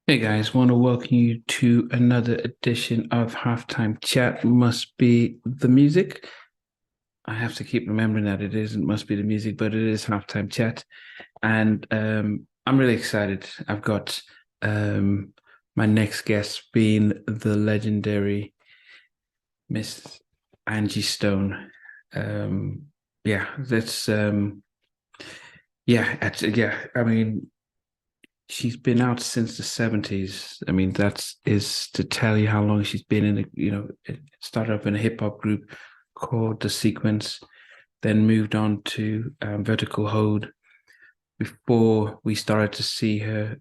Hey guys, want to welcome you to another edition of Halftime Chat. Must be the music. I have to keep remembering that it isn't must be the music, but it is Halftime Chat. And I'm really excited. I've got um, my next guest being the legendary Miss Angie Stone. Um, yeah, that's yeah. I mean, she's been out since the 70s. I mean, that is to tell you how long she's been in it started up in a hip hop group called The Sequence, then moved on to Vertical Hold before we started to see her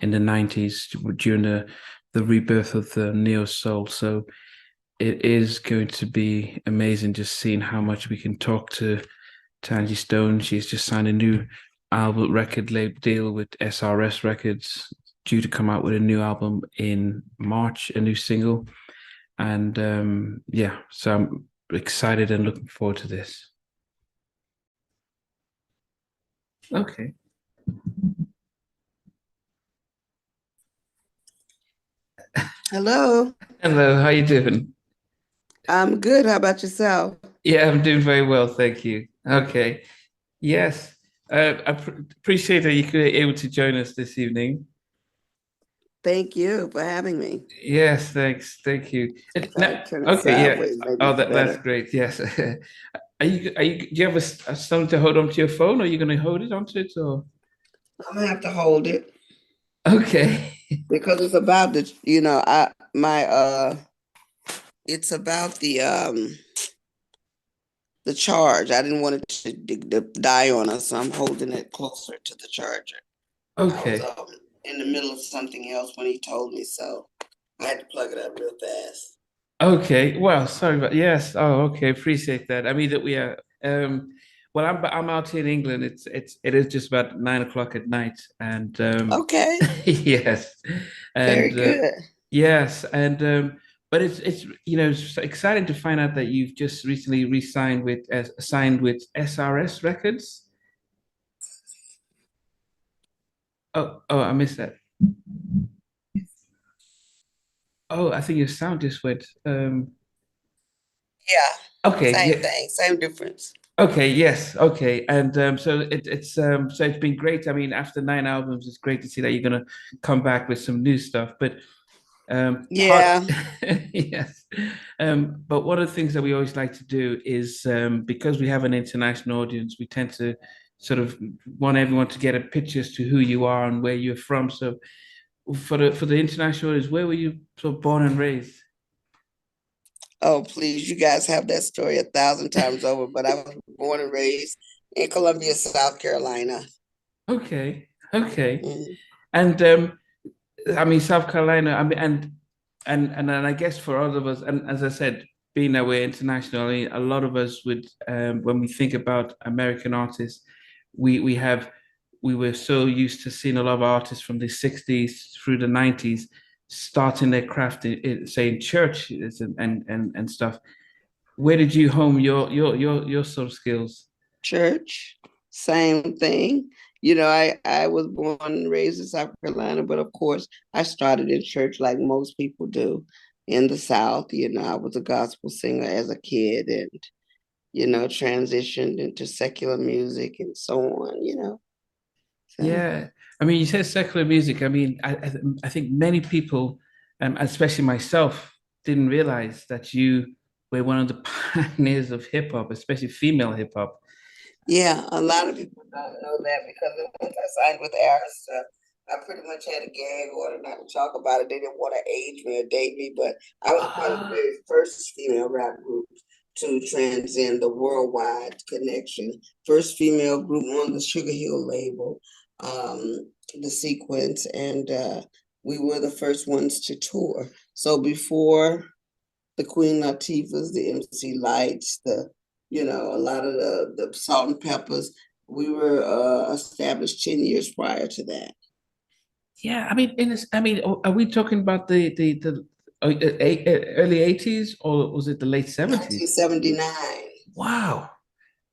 in the 90s during the rebirth of the neo soul. So it is going to be amazing just seeing how much we can talk to Angie Stone. She's just signed a new album record label deal with SRS Records, due to come out with a new album in March, a new single. And yeah, so I'm excited and looking forward to this. Okay. Hello, Hello, how you doing? I'm good. How about yourself? Yeah, I'm doing very well, thank you. Okay. Yes. Appreciate that you could be able to join us this evening. Thank you for having me. Yes, thanks. Thank you. I turn it Okay, yeah. sideways, maybe Oh, it's that's better. great. Yes. Do you have something to hold on to your phone, or are you going to hold it onto it, or? I'm gonna have to hold it Okay. because it's about it's about the charge. I didn't want it to die on us, so I'm holding it closer to the charger. I was Okay. in the middle of something else when he told me, so I had to plug it up real fast. Okay. Well, sorry, but yes. Oh, okay. Appreciate that. I mean that we are. Well, I'm out here in England. It is just about 9 o'clock at night, and Okay, yes, very and good. yes, and but it's exciting to find out that you've just recently re-signed with signed with SRS Records. Oh, I missed that. Oh, I think your sound just went. Yeah, Okay, same yeah, thing, same difference. okay, yes, okay, and so it's been great. I mean, after 9 albums, it's great to see that you're gonna come back with some new stuff. But part Yeah. yes, but one of the things that we always like to do is because we have an international audience, we tend to sort of want everyone to get a picture as to who you are and where you're from. So for the international audience, where were you sort of born and raised? Oh, please, you guys have that story 1,000 times over, but I was born and raised in Columbia, South Carolina. Okay, okay, Mm. and I mean, South Carolina. I mean, and I guess for all of us, and as I said, being that we're international, I mean, a lot of us would, when we think about American artists, we have we were so used to seeing a lot of artists from the '60s through the '90s starting their craft say in churches and stuff. Where did you home your sort of skills? Church, same thing. I was born and raised in South Carolina, but of course, I started in church like most people do in the South. I was a gospel singer as a kid and, transitioned into secular music and so on. So, Yeah, I mean, you said secular music. I mean, I think many people, especially myself, didn't realize that you were one of the pioneers of hip hop, especially female hip hop. yeah, a lot of people don't know that because once I signed with Arista, I pretty much had a gag order not to talk about it. They didn't want to age me or date me, but I was part of the Ah, very first female rap group to transcend the worldwide connection. First female group on the Sugar Hill label, the sequence, and we were the first ones to tour. So before the Queen Latifahs, the MC Lights, a lot of the Salt and Peppers. We were established 10 years prior to that. yeah. I mean, are we talking about the early '80s or was it the late '70s? 1979. Wow.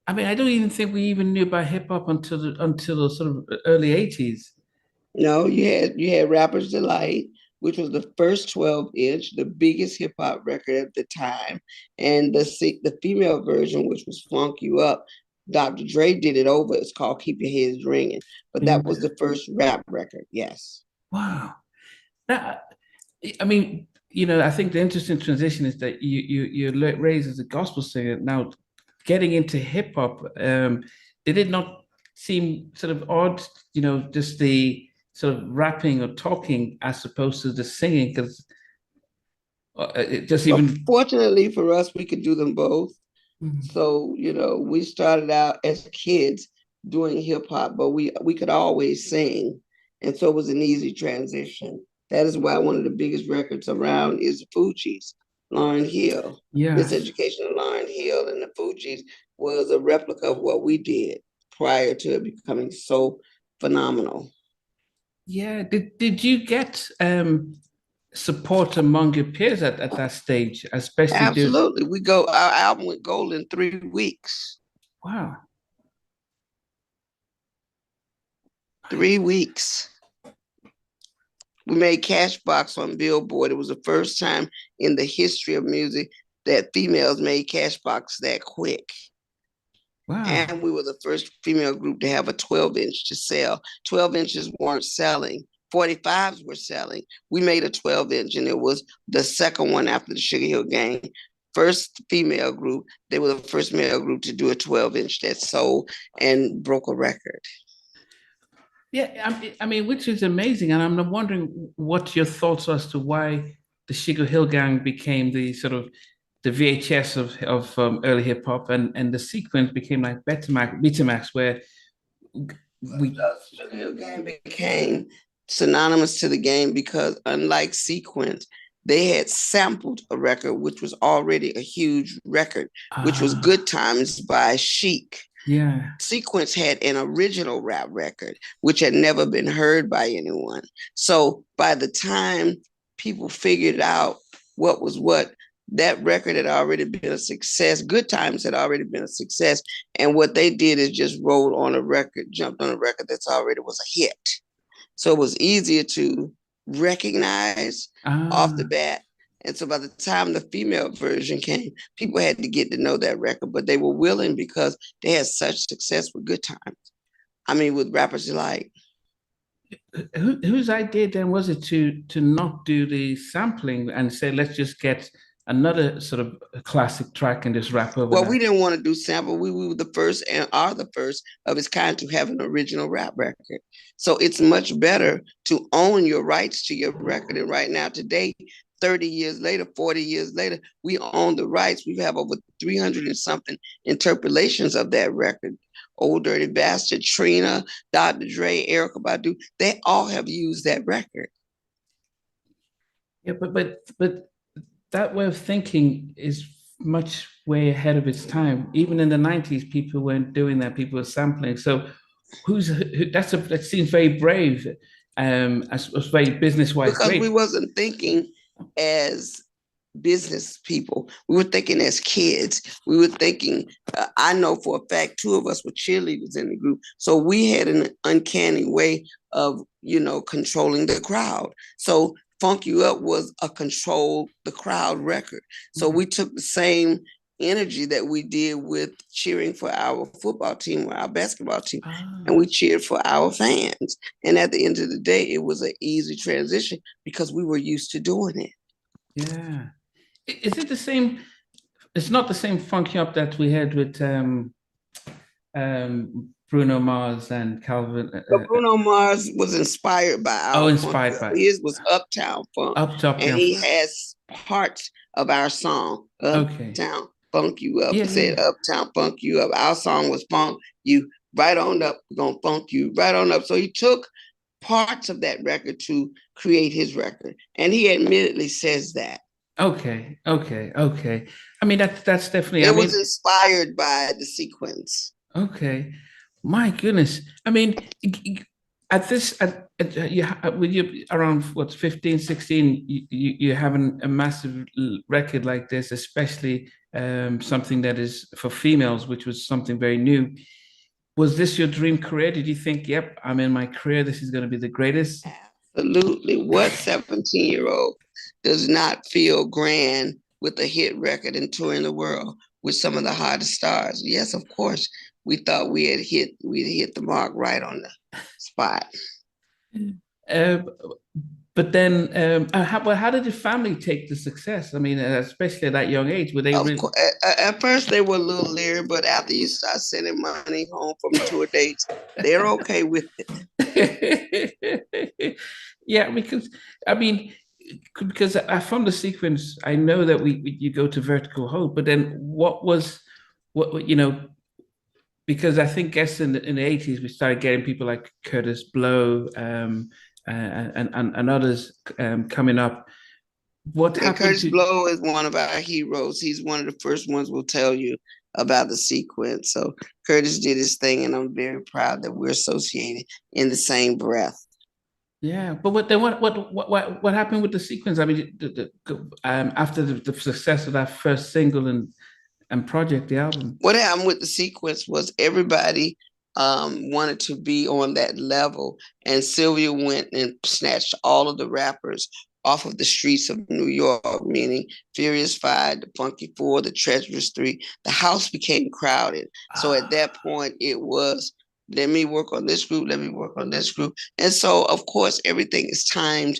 I mean, I don't even think we even knew about hip hop until the sort of early '80s. No, you had Rapper's Delight, which was the first 12-inch, the biggest hip hop record at the time, and the female version, which was Funk You Up. Dr. Dre did it over. It's called Keep Your Heads Ringing, but that was the first rap record. Yes. Wow. That, I mean, I think the interesting transition is that you're raised as a gospel singer. Now, getting into hip hop, did it not seem sort of odd? Just the sort of rapping or talking as opposed to the singing, because it just Well, even. fortunately for us, we could do them both. Mhm. So, we started out as kids doing hip hop, but we could always sing. And so it was an easy transition. That is why one of the biggest records around is the Fugees, Lauryn Hill. Yes. Miseducation of Lauryn Hill and the Fugees was a replica of what we did prior to it becoming so phenomenal. Yeah. Did you get support among your peers at that stage, especially do? Absolutely. Our album went gold in 3 weeks. Wow. 3 weeks. We made Cashbox on Billboard. It was the first time in the history of music that females made Cashbox that quick. Wow. And we were the first female group to have a 12-inch to sell. 12 inches weren't selling. 45s were selling. We made a 12-inch, and it was the second one after the Sugar Hill Gang. First female group. They were the first male group to do a 12-inch that sold and broke a record. Yeah, I mean, which is amazing, and I'm wondering what your thoughts are as to why the Sugar Hill Gang became the sort of the VHS of early hip hop, and the sequence became like Betamax, where we. Sugar Hill Gang became synonymous to the game because, unlike Sequence, they had sampled a record which was already a huge record, which was Good Times by Chic. Yeah. Sequence had an original rap record, which had never been heard by anyone. So by the time people figured out what was what, that record had already been a success. Good Times had already been a success. And what they did is just rolled on a record, jumped on a record that's already was a hit. So it was easier to recognize off the bat. And so by the time the female version came, people had to get to know that record, but they were willing because they had such success with Good Times. I mean, with Rapper's Delight. Whose idea then was it to not do the sampling and say, let's just get another sort of classic track and just rap over Well, that? we didn't want to do sample. We were the first and are the first of its kind to have an original rap record. So it's much better to own your rights to your record. And right now, today, 30 years later, 40 years later, we own the rights. We have over 300 and something interpolations of that record. Old Dirty Bastard, Trina, Dr. Dre, Erykah Badu, they all have used that record. Yeah, but that way of thinking is much way ahead of its time. Even in the 90s, people weren't doing that. People were sampling. So that seems very brave. As very business-wise because great. we wasn't thinking as business people. We were thinking as kids. We were thinking, I know for a fact, two of us were cheerleaders in the group. So we had an uncanny way of, controlling the crowd. So Funk You Up was a control the crowd record. So we took the same energy that we did with cheering for our football team or our basketball team, and we cheered for our fans. And at the end of the day, it was an easy transition because we were used to doing it. Yeah. Is it the same? It's not the same Funk You Up that we had with Bruno Mars and Calvin. Bruno Mars was inspired by our inspired funk. by His was Uptown Funk. And he has parts of our song, Uptown Funk You Up. He said, Uptown Funk You Up. Our song was Funk You Right On Up. We're going to funk you right on up. So he took parts of that record to create his record. And he admittedly says that. Okay. I mean, that's definitely. It was inspired by the sequence. Okay. My goodness. I mean, when you're around 15, 16, you're having a massive record like this, especially something that is for females, which was something very new. Was this your dream career? Did you think, yep, I'm in my career, this is going to be the greatest? Absolutely. What 17-year-old does not feel grand with a hit record and touring the world with some of the hottest stars? Yes, of course. We thought we'd hit the mark right on the spot. Uh, but then, how did your family take the success? I mean, especially at that young age, were they Of really? course, at first they were a little leery, but after you start sending money home from tour dates, they're okay with it. Yeah, because I mean, because from the sequence, I know that you go to vertical hold, but then what because I think guess in the 80s we started getting people like Curtis Blow and others coming up. What And happened Curtis to? Blow is one of our heroes. He's one of the first ones we'll tell you about the sequence. So Curtis did his thing, and I'm very proud that we're associated in the same breath. Yeah, but what happened with the sequence? I mean, after the success of that first single and project, the album. What happened with the sequence was everybody wanted to be on that level, and Sylvia went and snatched all of the rappers off of the streets of New York, meaning Furious Five, the Funky Four, the Treacherous Three. The house became crowded. So at that point, it was let me work on this group, let me work on this group. And so, of course, everything is timed.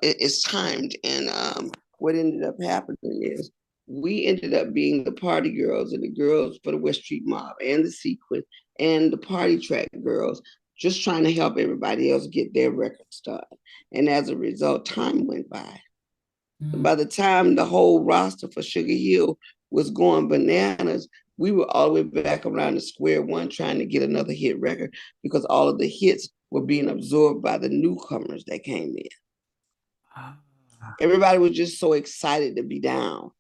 It's timed. And what ended up happening is we ended up being the party girls and the girls for the West Street Mob and the Sequence and the party track girls, just trying to help everybody else get their records done. And as a result, time went by. By the time the whole roster for Sugar Hill was going bananas, we were all the way back around the square one trying to get another hit record because all of the hits were being absorbed by the newcomers that came in. Everybody was just so excited to be down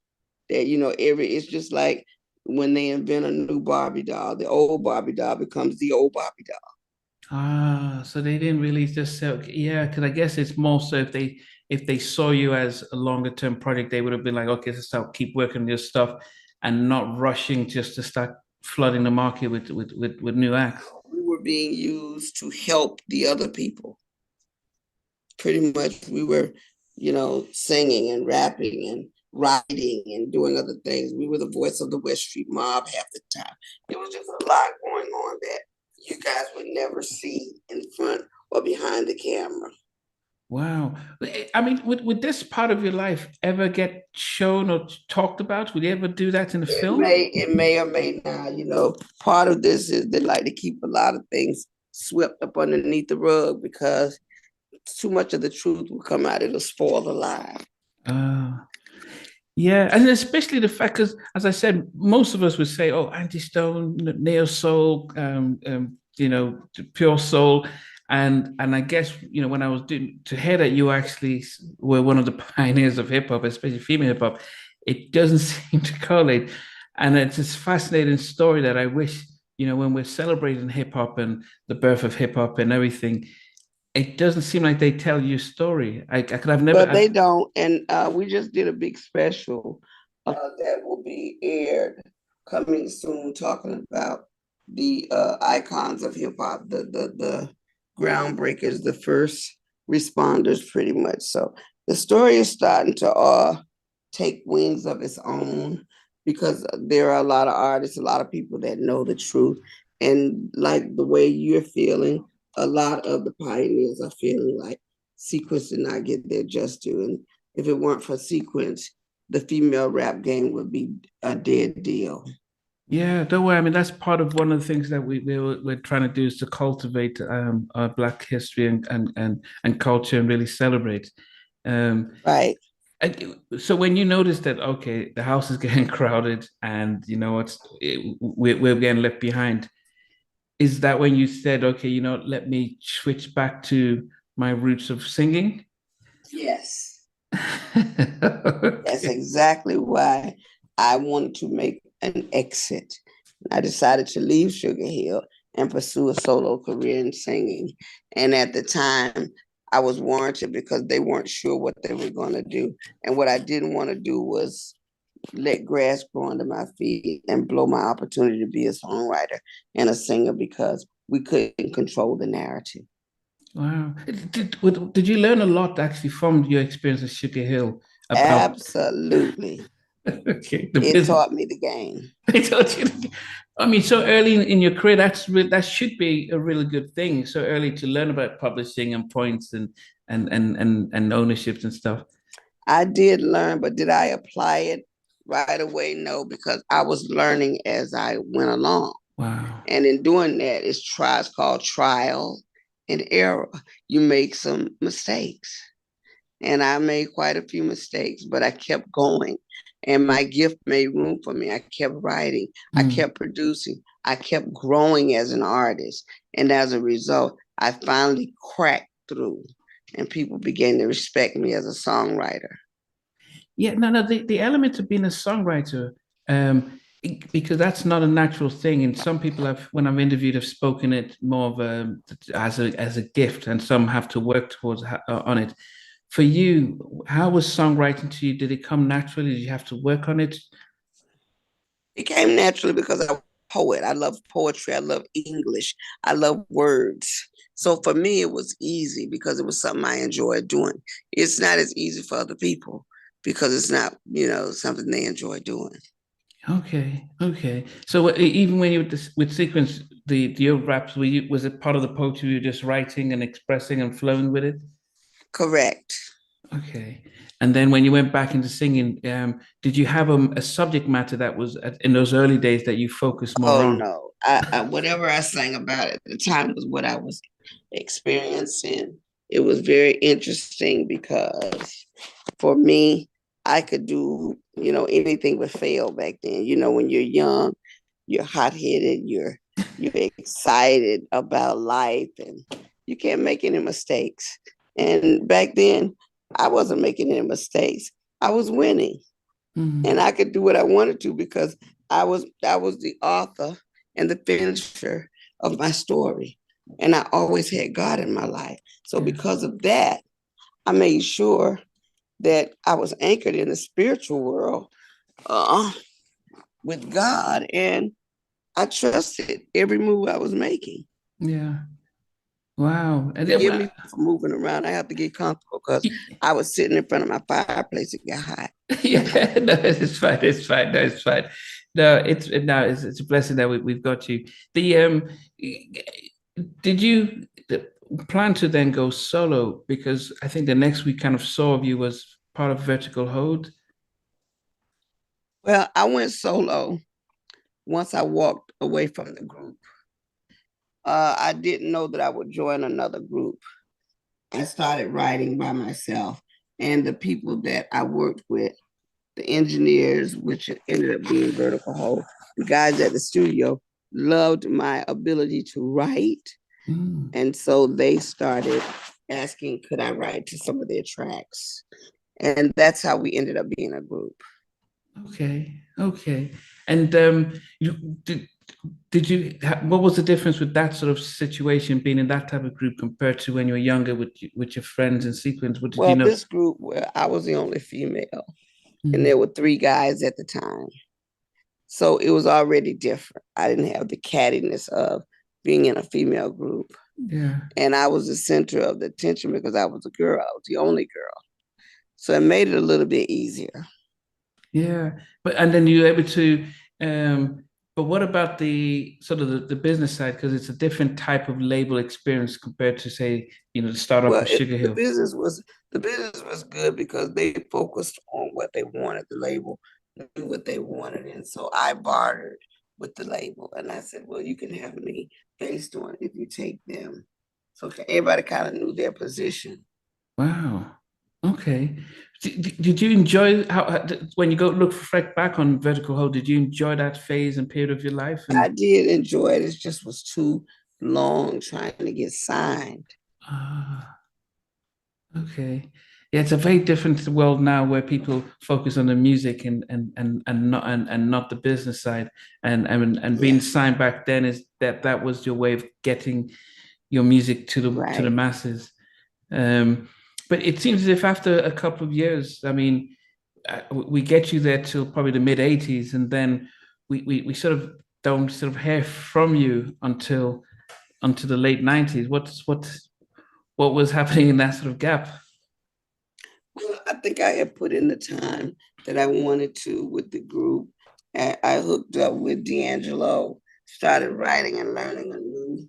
that it's just like when they invent a new Barbie doll, the old Barbie doll becomes the old Barbie doll. So they didn't really just say, okay, yeah, because I guess it's more so if they saw you as a longer term project, they would have been like, okay, so start keep working on your stuff and not rushing just to start flooding the market with new acts. We were being used to help the other people. Pretty much we were, singing and rapping and writing and doing other things. We were the voice of the West Street Mob half the time. It was just a lot going on that you guys would never see in front or behind the camera. Wow. I mean, would this part of your life ever get shown or talked about? Would you ever do that in a film? It may or may not. Part of this is they like to keep a lot of things swept up underneath the rug because too much of the truth will come out. It'll spoil the lie. Yeah, and especially the fact, because as I said, most of us would say, "Oh, Angie Stone, neo soul, pure soul," and I guess when I was doing to hear that you actually were one of the pioneers of hip hop, especially female hip hop, it doesn't seem to correlate, and it's this fascinating story that I wish when we're celebrating hip hop and the birth of hip hop and everything, it doesn't seem like they tell you a story. I could have never. But they don't, and we just did a big special that will be aired coming soon, talking about the icons of hip hop, the groundbreakers, the first responders, pretty much. So the story is starting to take wings of its own because there are a lot of artists, a lot of people that know the truth, and like the way you're feeling, a lot of the pioneers are feeling like Sequence did not get their just due. And if it weren't for Sequence, the female rap game would be a dead deal. Yeah, don't worry. I mean, that's part of one of the things that we're trying to do is to cultivate our Black history and culture and really celebrate. Right. So when you notice that, okay, the house is getting crowded and we're getting left behind, is that when you said, okay, let me switch back to my roots of singing? Yes. Okay. That's exactly why I wanted to make an exit. I decided to leave Sugar Hill and pursue a solo career in singing. And at the time, I was warranted because they weren't sure what they were going to do. And what I didn't want to do was let grass grow under my feet and blow my opportunity to be a songwriter and a singer because we couldn't control the narrative. Wow. Did you learn a lot actually from your experience at Sugar Hill about Absolutely. okay, the It business? taught me the game. I told you. I mean, so early in your career, that should be a really good thing. So early to learn about publishing and points and ownerships and stuff. I did learn, but did I apply it right away? No, because I was learning as I went along. Wow. And in doing that, it's called trial and error. You make some mistakes. And I made quite a few mistakes, but I kept going. And my gift made room for me. I kept writing, I kept producing, I kept growing as an artist. And as a result, I finally cracked through and people began to respect me as a songwriter. Yeah, no, the element of being a songwriter, because that's not a natural thing. And some people have, when I've interviewed, have spoken it more of as a gift, and some have to work towards on it. For you, how was songwriting to you? Did it come naturally? Did you have to work on it? It came naturally because I'm a poet. I love poetry. I love English. I love words. So for me, it was easy because it was something I enjoyed doing. It's not as easy for other people because it's not, something they enjoy doing. Okay, okay. So even when you with sequence the old raps, was it part of the poetry you were just writing and expressing and flowing with it? Correct. Okay. And then when you went back into singing, did you have a subject matter that was in those early days that you focused more Oh on? no, whatever I sang about at the time was what I was experiencing. It was very interesting because for me, I could do, anything but fail back then. When you're young, you're hot-headed, you're excited about life and you can't make any mistakes. And back then, I wasn't making any mistakes. I was winning. And I could do what I wanted to because I was the author and the finisher of my story. And I always had God in my life. So because of that, I made sure that I was anchored in the spiritual world with God, and I trusted every move I was making. Yeah. Wow. And Forgive me for moving around. I have to get comfortable because I was sitting in front of my fireplace. It got hot. yeah, no, it's fine. It's fine. No, it's fine. No, it's a blessing that we've got you. Did you plan to then go solo? Because I think the next we kind of saw of you was part of Vertical Hold. Well, I went solo once I walked away from the group. I didn't know that I would join another group. I started writing by myself, and the people that I worked with, the engineers, which ended up being Vertical Hold, the guys at the studio loved my ability to write. And so they started asking, could I write to some of their tracks? And that's how we ended up being a group. Okay, okay. And you did you what was the difference with that sort of situation, being in that type of group compared to when you were younger with your friends in sequence? What did you Well, know? this group where I was the only female, and there were 3 guys at the time. So it was already different. I didn't have the cattiness of being in a female group. Yeah. And I was the center of the attention because I was a girl. I was the only girl. So it made it a little bit easier. Yeah. And then you were able to but what about the sort of the business side? Because it's a different type of label experience compared to, say, the startup Well, of Sugar Hill. the business was good because they focused on what they wanted. The label knew what they wanted, and so I bartered with the label, and I said, "Well, you can have me based on if you take them." So everybody kind of knew their position. Wow. Okay. Did you enjoy when you go look back on Vertical Hold, did you enjoy that phase and period of your life? I And did enjoy it. It just was too long trying to get signed. ah, okay. Yeah, it's a very different world now where people focus on the music and not the business side. And being Yeah, signed back then is that was your way of getting your music to the right. masses. Um, but it seems as if after a couple of years, I mean, we get you there till probably the mid '80s, and then we sort of don't sort of hear from you until the late '90s. What was happening in that sort of gap? Well, I think I had put in the time that I wanted to with the group. I hooked up with D'Angelo, started writing and learning a new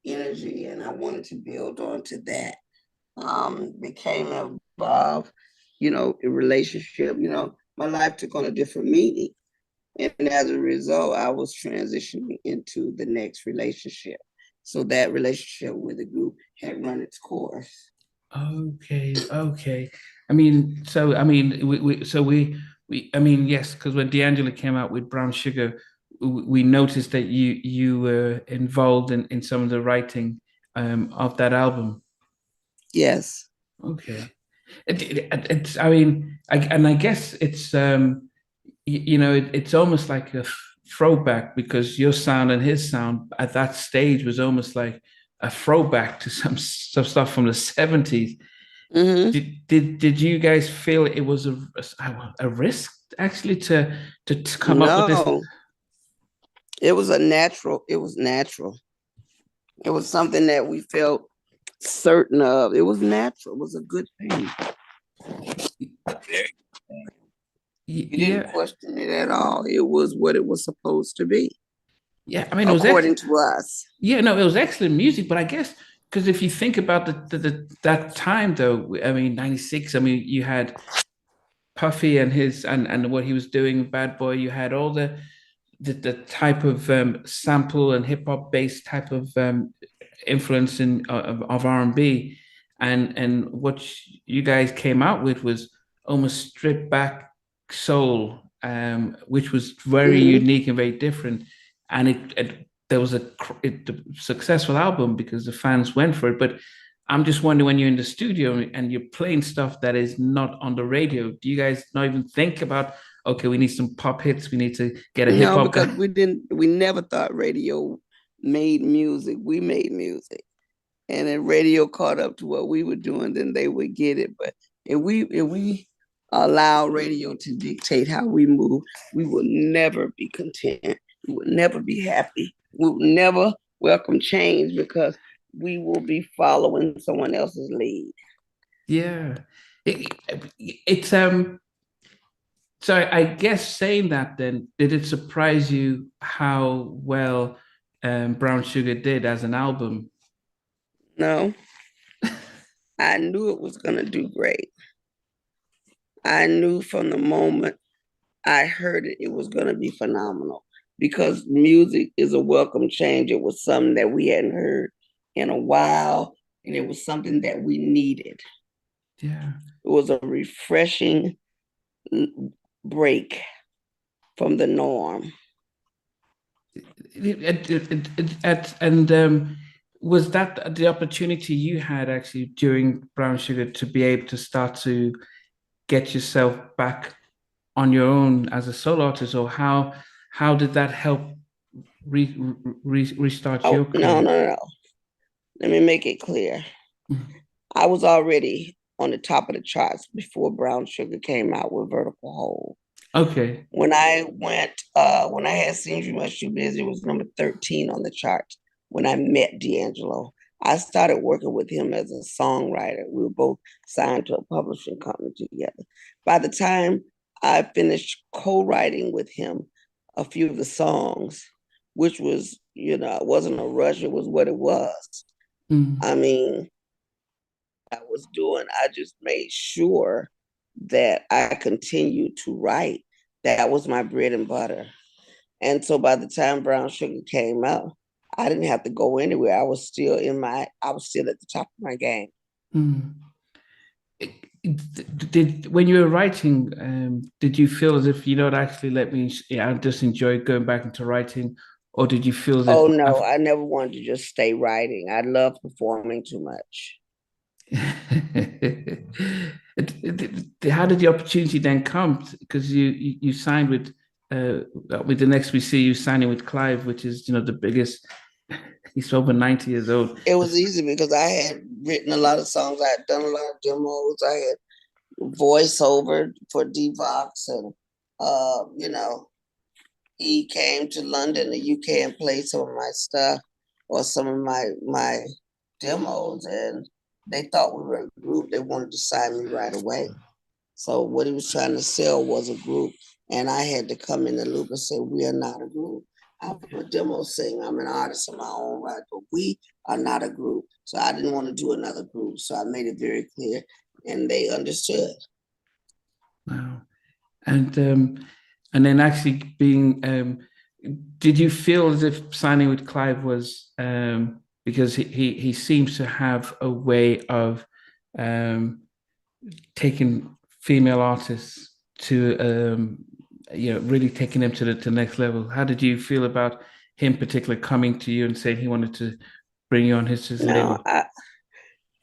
energy, and I wanted to build on to that. Became involved, a relationship. My life took on a different meaning. And as a result, I was transitioning into the next relationship. So that relationship with the group had run its course. Okay. I mean, yes, because when D'Angelo came out with Brown Sugar, we noticed that you were involved in some of the writing of that album. Yes. Okay. It's I mean, I guess it's it's almost like a throwback because your sound and his sound at that stage was almost like a throwback to some stuff from the '70s. Mm-hmm. Did you guys feel it was a risk actually to come up with this? No, it was natural. It was natural. It was something that we felt certain of. It was natural. It was a good thing. You didn't question it at all. It was what it was supposed to be. Yeah, I mean, according to us. Yeah, no, it was excellent music, but I guess because if you think about that time though, I mean, '96. I mean, you had Puffy and his and what he was doing, Bad Boy. You had all the type of sample and hip hop based type of influence of R&B, and what you guys came out with was almost stripped back soul, which was very unique and very different, and there was a successful album because the fans went for it. But I'm just wondering, when you're in the studio and you're playing stuff that is not on the radio, do you guys not even think about, okay, we need some pop hits, we need to get a hip hop? No, because we never thought radio made music. We made music. And then radio caught up to what we were doing, then they would get it. But if we allow radio to dictate how we move, we will never be content. We will never be happy. We will never welcome change because we will be following someone else's lead. Yeah. It's so I guess saying that, then did it surprise you how well Brown Sugar did as an album? No. I knew it was gonna do great. I knew from the moment I heard it, it was gonna be phenomenal because music is a welcome change. It was something that we hadn't heard in a while, and it was something that we needed. Yeah. It was a refreshing break from the norm. And was that the opportunity you had actually during Brown Sugar to be able to start to get yourself back on your own as a solo artist, or how did that help restart your career? No. Let me make it clear. I was already on the top of the charts before Brown Sugar came out with Vertical Hold. Okay. When I had Seems You Much Too Busy, it was number 13 on the charts. When I met D'Angelo, I started working with him as a songwriter. We were both signed to a publishing company together. By the time I finished co-writing with him a few of the songs, which was, it wasn't a rush, it was what it was. I mean, I just made sure that I continued to write. That was my bread and butter. And so by the time Brown Sugar came out, I didn't have to go anywhere. I was still at the top of my game. When you were writing, did you feel as if, actually let me, I just enjoy going back into writing, or did you feel as if? Oh no, I never wanted to just stay writing. I love performing too much. How did the opportunity then come? Because you signed with the Next We See, you signing with Clive, which is the biggest. He's over 90 years old. It was easy because I had written a lot of songs. I had done a lot of demos. I had voiceover for Devox, and he came to London, the UK, and played some of my stuff or some of my demos, and they thought we were a group. They wanted to sign me right away. So what he was trying to sell was a group, and I had to come in the loop and say, we are not a group. I'm a demo singer. I'm an artist in my own right, but we are not a group. So I didn't want to do another group. So I made it very clear, and they understood. Wow. And then actually being, did you feel as if signing with Clive was, because he seems to have a way of taking female artists to really taking them to the next level. How did you feel about him particularly coming to you and saying he wanted to bring you on his label?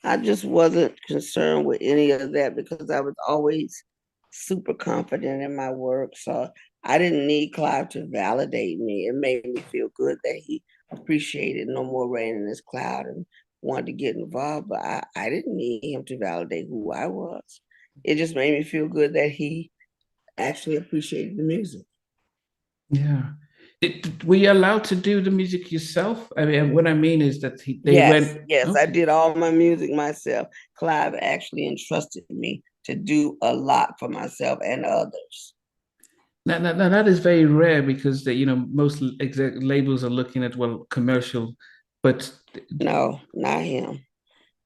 I just wasn't concerned with any of that because I was always super confident in my work. So I didn't need Clive to validate me. It made me feel good that he appreciated No More Rain in This Cloud and wanted to get involved, but I didn't need him to validate who I was. It just made me feel good that he actually appreciated the music. Yeah. Were you allowed to do the music yourself? I mean, what I mean is that they Yes, went. yes, Okay. I did all my music myself. Clive actually entrusted me to do a lot for myself and others. Now, that is very rare because most labels are looking at commercial, but No, not him.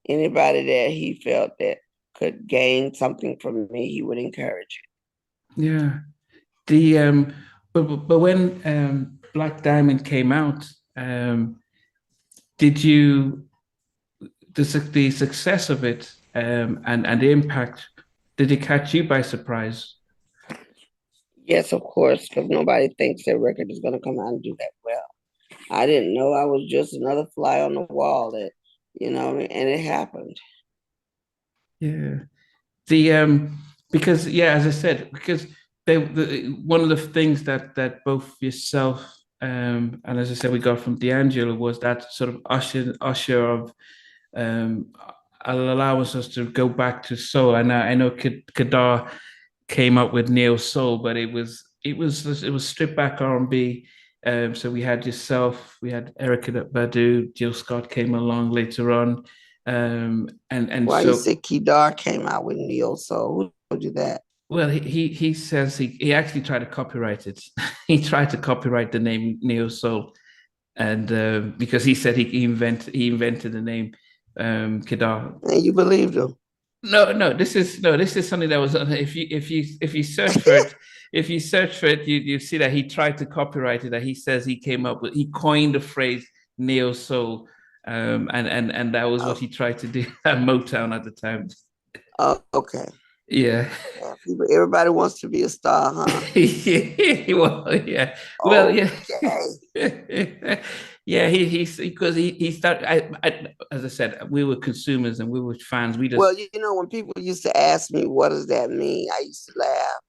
Anybody that he felt that could gain something from me, he would encourage it. Yeah. The but when Black Diamond came out, did you the success of it and the impact, did it catch you by surprise? Yes, of course, because nobody thinks their record is going to come out and do that well. I didn't know I was just another fly on the wall and it happened. Yeah. The because as I said, because one of the things that both yourself and as I said we got from D'Angelo was that sort of usher of um allows us to go back to soul. And I know Kadar came up with neo soul, but it was stripped back R&B. So we had yourself, we had Erica Badu, Jill Scott came along later on. And Why you so said Kedar came out with Neo Soul? Who told you that? well, he says he actually tried to copyright it. He tried to copyright the name Neo Soul, and because he said he invented the name Kedar. And you believed him. No, this is something that was on. If you search for it, you see that he tried to copyright it. That he says he coined the phrase neo soul, and that was what he tried to do at Motown at the time. Oh, okay. Yeah. Yeah, everybody wants to be a star, huh? Well, yeah. Well, yeah. Okay. Yeah, he's because he started. As I said, we were consumers and we were fans. We just Well, when people used to ask me, what does that mean? I used to laugh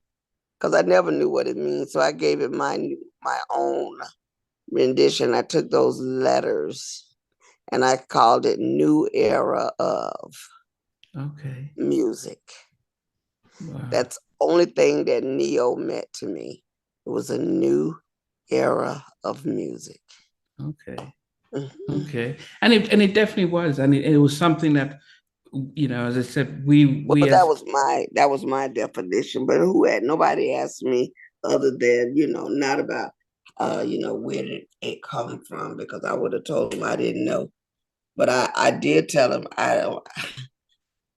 because I never knew what it means. So I gave it my own rendition. I took those letters and I called it New Era of Music. Wow. That's the only thing that Neo meant to me. It was a new era of music. Okay. Mm-hmm. Okay. And it definitely was. And it was something that, as I said, that was my definition. But nobody asked me other than, not about where did it come from, because I would have told them I didn't know. But I did tell them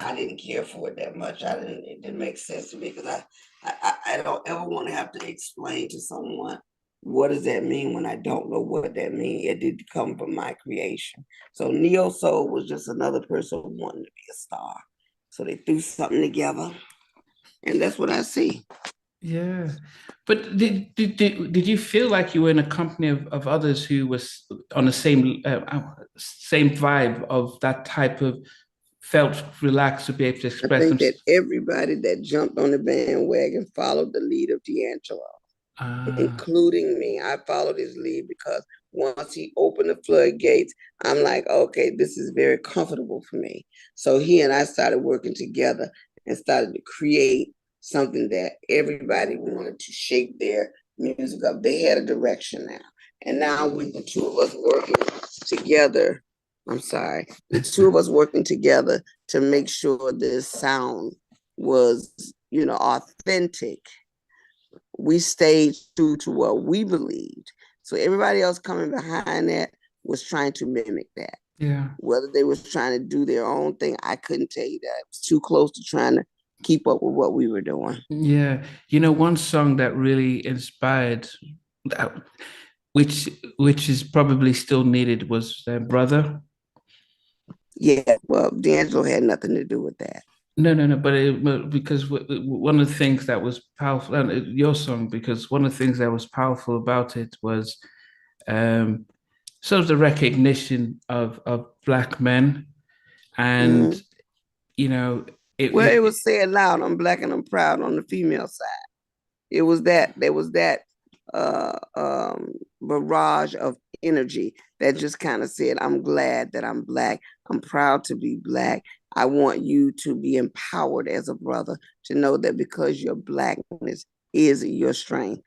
I didn't care for it that much. It didn't make sense to me because I don't ever want to have to explain to someone what does that mean when I don't know what that means. It did come from my creation. So Neo Soul was just another person wanting to be a star. So they threw something together, and that's what I see. Yeah. But did you feel like you were in a company of others who was on the same vibe of that type of felt relaxed to be able to I express think that themselves? everybody that jumped on the bandwagon followed the lead of D'Angelo, including me. I followed his lead because once he opened the floodgates, I'm like, okay, this is very comfortable for me. So he and I started working together, and started to create something that everybody wanted to shape their music up. They had a direction now. And now with the two of us working together, the two of us working together to make sure this sound was, authentic. We stayed true to what we believed. So everybody else coming behind that was trying to mimic that. Yeah. Whether they was trying to do their own thing, I couldn't tell you that. It was too close to trying to keep up with what we were doing. Yeah. One song that really inspired, which is probably still needed, was Brother. Yeah, well, D'Angelo had nothing to do with that. No, but because one of the things that was powerful, and your song, because one of the things that was powerful about it was sort of the recognition of Black men, and it was said loud, I'm Black and I'm proud on the female side. There was that barrage of energy that just kind of said, I'm glad that I'm Black. I'm proud to be Black. I want you to be empowered as a brother to know that because your Blackness is your strength.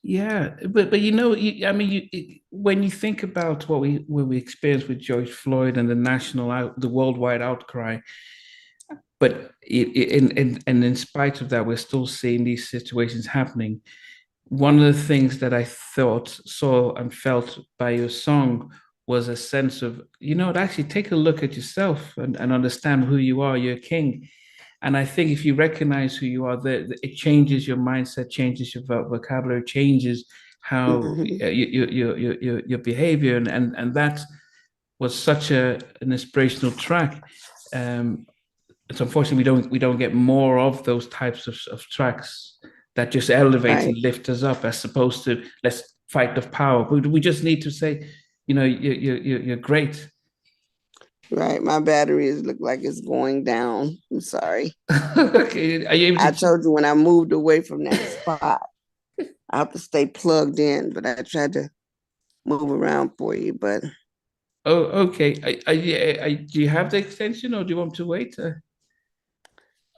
Yeah, but when you think about what we experienced with George Floyd and the worldwide outcry, but in spite of that, we're still seeing these situations happening. One of the things that I saw and felt by your song was a sense of, actually take a look at yourself and understand who you are. You're a king. And I think if you recognize who you are, it changes your mindset, changes your vocabulary, changes how your behavior. And that was such an inspirational track. It's unfortunately we don't get more of those types of tracks that just elevate and lift us up, as opposed to let's fight the power. We just need to say, you're great. Right, my batteries look like it's going down. I'm sorry. Okay, are you able to... I told you when I moved away from that spot, I have to stay plugged in, but I tried to move around for you. But okay, do you have the extension, or do you want to wait?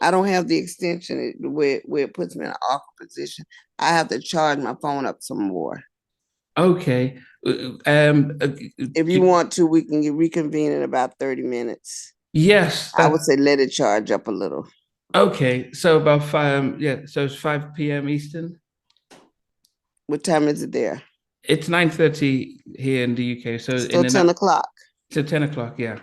I don't have the extension where it puts me in an awkward position. I have to charge my phone up some more. Okay. If you want to, we can reconvene in about 30 minutes. Yes. I would say let it charge up a little. Okay. So about 5, so it's 5 p.m. Eastern. What time is it there? It's 9:30 here in the UK. So still 10 o'clock. So 10 o'clock, yeah.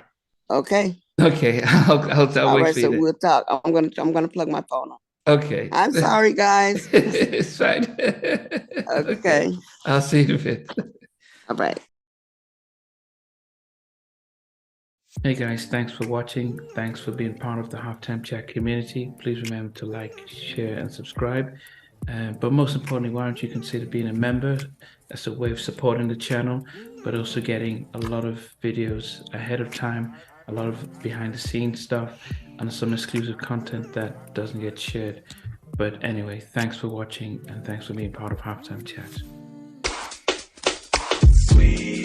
Okay. Okay. I'll wait for you. So we'll talk. I'm gonna plug my phone on. Okay. I'm sorry, guys. It's fine. Okay. I'll see you in a bit. All right. Hey guys, thanks for watching. Thanks for being part of the Halftime Chat community. Please remember to like, share, and subscribe. But most importantly, why don't you consider being a member? That's a way of supporting the channel, but also getting a lot of videos ahead of time, a lot of behind the scenes stuff, and some exclusive content that doesn't get shared. But anyway, thanks for watching, and thanks for being part of Halftime Chat. Sweet.